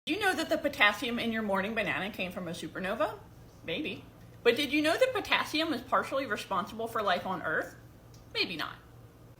Did you know that the potassium in your morning banana came from a supernova? Maybe. But did you know that potassium is partially responsible for life on Earth? Maybe not.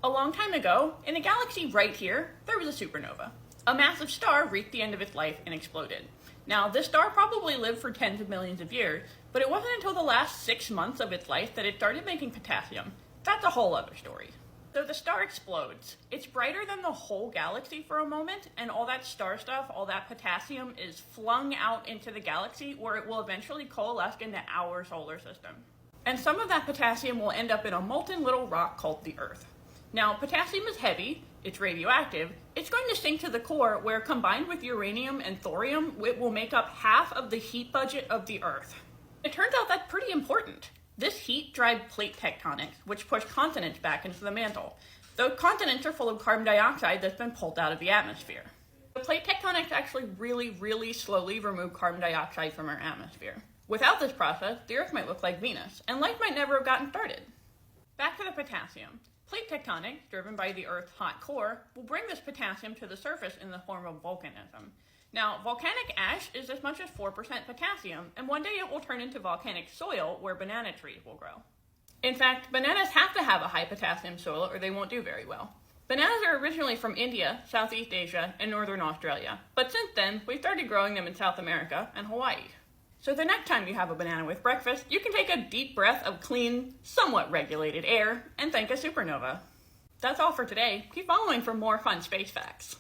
A long time ago, in a galaxy right here, there was a supernova. A massive star reached the end of its life and exploded. Now, this star probably lived for tens of millions of years, but it wasn't until the last 6 months of its life that it started making potassium. That's a whole other story. So the star explodes. It's brighter than the whole galaxy for a moment, and all that star stuff, all that potassium, is flung out into the galaxy where it will eventually coalesce into our solar system. And some of that potassium will end up in a molten little rock called the Earth. Now, potassium is heavy, it's radioactive, it's going to sink to the core where, combined with uranium and thorium, it will make up half of the heat budget of the Earth. It turns out that's pretty important. This heat drives plate tectonics, which push continents back into the mantle. Those continents are full of carbon dioxide that's been pulled out of the atmosphere. The plate tectonics actually really slowly remove carbon dioxide from our atmosphere. Without this process, the Earth might look like Venus, and life might never have gotten started. Back to the potassium. Plate tectonics, driven by the Earth's hot core, will bring this potassium to the surface in the form of volcanism. Now, volcanic ash is as much as 4% potassium, and one day it will turn into volcanic soil where banana trees will grow. In fact, bananas have to have a high potassium soil or they won't do very well. Bananas are originally from India, Southeast Asia, and Northern Australia, but since then, we've started growing them in South America and Hawaii. So the next time you have a banana with breakfast, you can take a deep breath of clean, somewhat regulated air and thank a supernova. That's all for today. Keep following for more fun space facts.